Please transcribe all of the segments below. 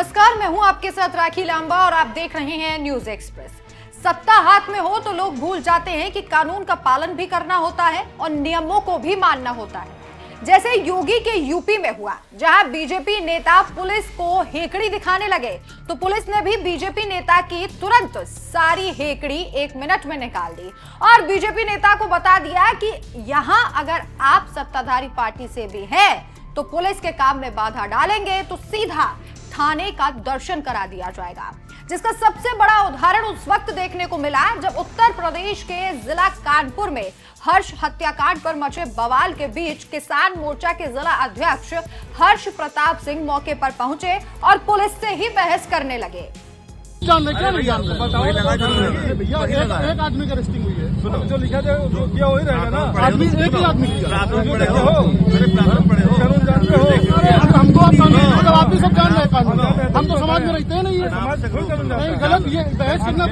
नमस्कार, मैं हूं आपके साथ राखी लांबा और आप देख रहे हैं न्यूज एक्सप्रेस। सत्ता हाथ में हो तो लोग भूल जाते हैं कि कानून का पालन भी करना होता है और नियमों को भी मानना होता है। जैसे योगी के यूपी में हुआ, जहां बीजेपी नेता पुलिस को हेकड़ी दिखाने लगे तो पुलिस ने भी बीजेपी नेता की तुरंत सारी हेकड़ी 1 मिनट में निकाल दी और बीजेपी नेता को बता दिया कि यहां अगर आप सत्ताधारी पार्टी से भी हैं तो पुलिस के काम में बाधा डालेंगे तो सीधा थाने का दर्शन करा दिया जाएगा। जिसका सबसे बड़ा उदाहरण उस वक्त देखने को मिला जब उत्तर प्रदेश के जिला कानपुर में हर्ष हत्याकांड पर मचे बवाल के बीच किसान मोर्चा के जिला अध्यक्ष हर्ष प्रताप सिंह मौके पर पहुंचे और पुलिस से ही बहस करने लगे। क्या नहीं जानते बताओ भैया, एक आदमी की अरेस्टिंग हुई है, जो लिखा था जो किया वही रहेगा ना। आदमी एक ही आदमी किया, हमको आप भी सब जान रहे कानून, हम तो समाज में रहते हैं नहीं है गलत ये बहस करना।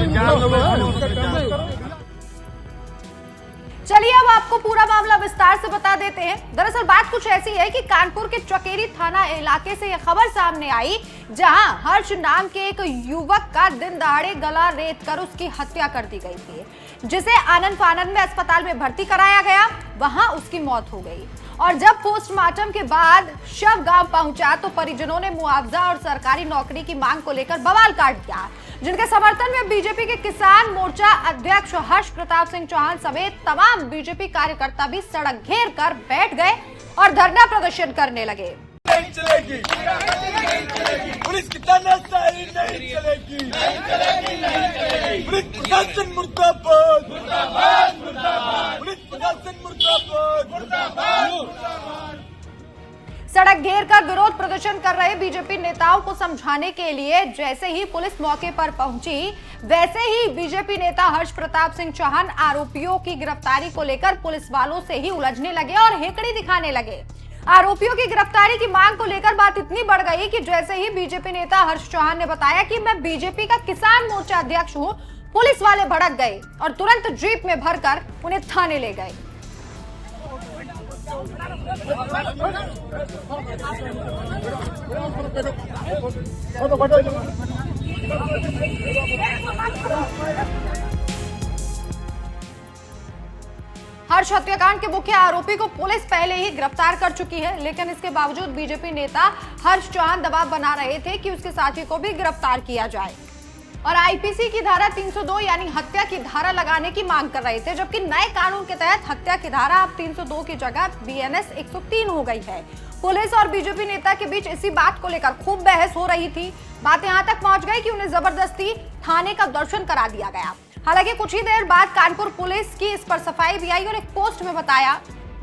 चलिए अब आपको पूरा मामला विस्तार से बता देते हैं। दरअसल बात कुछ ऐसी है कि कानपुर के चकेरी थाना इलाके से यह खबर सामने आई जहां हर्ष नाम के एक युवक का दिन दहाड़े गला रेत कर उसकी हत्या कर दी गई थी, जिसे आनंद फानंद में अस्पताल में भर्ती कराया गया। वहां उसकी मौत हो गई और जब पोस्टमार्टम के बाद शव गांव पहुंचा तो परिजनों ने मुआवजा और सरकारी नौकरी की मांग को लेकर बवाल काट दिया, जिनके समर्थन में बीजेपी के किसान मोर्चा अध्यक्ष हर्ष प्रताप सिंह चौहान समेत तमाम बीजेपी कार्यकर्ता भी सड़क घेर कर बैठ गए और धरना प्रदर्शन करने लगे। नहीं चलेगी, पुलिस की तानाशाही नहीं चलेगी, पुलिस प्रशासन मुर्दाबाद, पुलिस प्रशासन मुर्दाबाद। सड़क घेर कर विरोध प्रदर्शन कर रहे बीजेपी नेताओं को समझाने के लिए जैसे ही पुलिस मौके पर पहुंची, वैसे ही बीजेपी नेता हर्ष प्रताप सिंह चौहान आरोपियों की गिरफ्तारी को लेकर पुलिस वालों से ही उलझने लगे और हेकड़ी दिखाने लगे। आरोपियों की गिरफ्तारी की मांग को लेकर बात इतनी बढ़ गई कि जैसे ही बीजेपी नेता हर्ष चौहान ने बताया कि मैं बीजेपी का किसान मोर्चा अध्यक्ष हूं, पुलिस वाले भड़क गए और तुरंत जीप में भरकर उन्हें थाने ले गए। हर्ष हत्याकांड के मुख्य आरोपी को पुलिस पहले ही गिरफ्तार कर चुकी है, लेकिन इसके बावजूद बीजेपी नेता हर्ष चौहान दबाव बना रहे थे कि उसके साथी को भी गिरफ्तार किया जाए और आईपीसी की धारा 302 यानी हत्या की धारा लगाने की मांग कर रहे थे, जबकि नए कानून के तहत हत्या की धारा अब 302 की जगह बीएनएस 103 हो गई है। पुलिस और बीजेपी नेता के बीच इसी बात को लेकर खूब बहस हो रही थी। बात यहां तक पहुंच गई कि उन्हें जबरदस्ती थाने का दर्शन करा दिया गया। हालांकि कुछ ही देर बाद कानपुर पुलिस की इस पर सफाई भी आई और एक पोस्ट में बताया,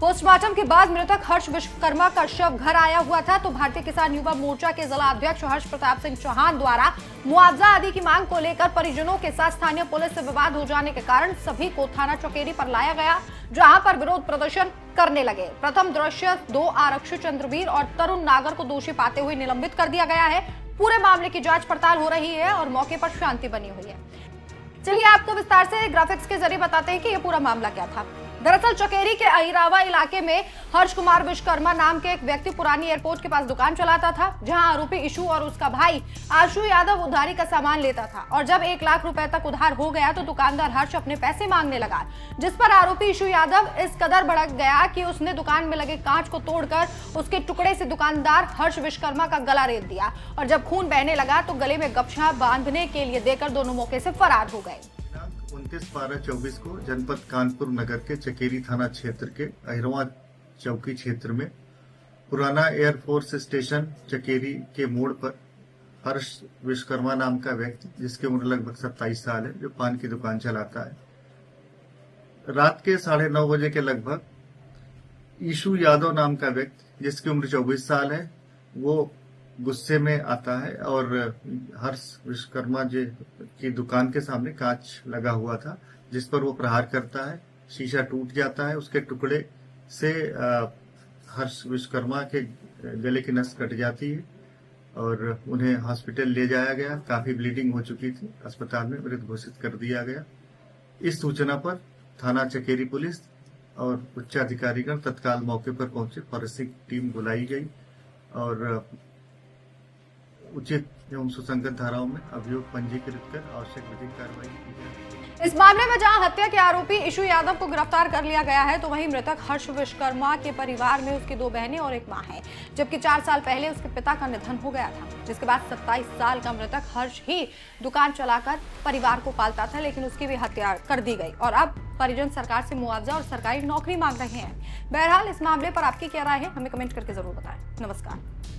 पोस्टमार्टम के बाद मृतक हर्ष विश्वकर्मा का शव घर आया हुआ था तो भारतीय किसान युवा मोर्चा के जिला अध्यक्ष हर्ष प्रताप सिंह चौहान द्वारा मुआवजा आदि की मांग को लेकर परिजनों के साथ स्थानीय पुलिस से विवाद हो जाने के कारण सभी को थाना चकेरी पर लाया गया, जहां पर विरोध प्रदर्शन करने लगे। प्रथम दृश्य 2 आरक्षी चंद्रवीर और तरुण नागर को दोषी पाते हुए निलंबित कर दिया गया है। पूरे मामले की जांच पड़ताल हो रही है और मौके पर शांति बनी हुई है। चलिए आपको विस्तार से ग्राफिक्स के जरिए बताते हैं कि यह पूरा मामला क्या था। दरअसल चकेरी के अहिरावा इलाके में हर्ष कुमार विश्वकर्मा नाम के एक व्यक्ति पुरानी एयरपोर्ट के पास दुकान चलाता था, जहां आरोपी इशू और उसका भाई आशु यादव उधारी का सामान लेता था और जब 1 लाख रुपए तक उधार हो गया तो दुकानदार हर्ष अपने पैसे मांगने लगा, जिस पर आरोपी इशू यादव इस कदर भड़क गया कि उसने दुकान में लगे कांच को तोड़कर उसके टुकड़े से दुकानदार हर्ष विश्वकर्मा का गला रेत दिया और जब खून बहने लगा तो गले में गमछा बांधने के लिए देकर दोनों मौके से फरार हो गए। 29/12/24 को जनपद कानपुर नगर के चकेरी थाना क्षेत्र के अहिरवा चौकी क्षेत्र में पुराना एयरफोर्स स्टेशन चकेरी के मोड़ पर हर्ष विश्वकर्मा नाम का व्यक्ति, जिसकी उम्र लगभग 27 साल है, जो पान की दुकान चलाता है, रात के 9:30 बजे के लगभग ईशु यादव नाम का व्यक्ति, जिसकी उम्र 24 साल है, वो गुस्से में आता है और हर्ष विश्वकर्मा जी की दुकान के सामने कांच लगा हुआ था, जिस पर वो प्रहार करता है। शीशा टूट जाता है, उसके टुकड़े से हर्ष विश्वकर्मा के गले की नस कट जाती है और उन्हें हॉस्पिटल ले जाया गया। काफी ब्लीडिंग हो चुकी थी, अस्पताल में मृत घोषित कर दिया गया। इस सूचना पर थाना चकेरी पुलिस और उच्चाधिकारीगण तत्काल मौके पर पहुंचे। फॉरेंसिक टीम बुलाई गई और उचित एवं सुसंगत धाराओं में अभियोग पंजीकृत कर आवश्यक विधिक कार्रवाई की जाए। इस मामले में जहां हत्या के आरोपी इशू यादव को गिरफ्तार कर लिया गया है, तो वहीं मृतक हर्ष विश्वकर्मा के परिवार में उसकी 2 बहनें और 1 मां है, जबकि 4 साल पहले उसके पिता का निधन हो गया था, जिसके बाद 27 साल का मृतक हर्ष ही दुकान चलाकर परिवार को पालता था, लेकिन उसकी भी हत्या कर दी गई और अब परिजन सरकार से मुआवजा और सरकारी नौकरी मांग रहे हैं। बहरहाल इस मामले पर आपकी क्या राय है, हमें कमेंट करके जरूर बताएं। नमस्कार।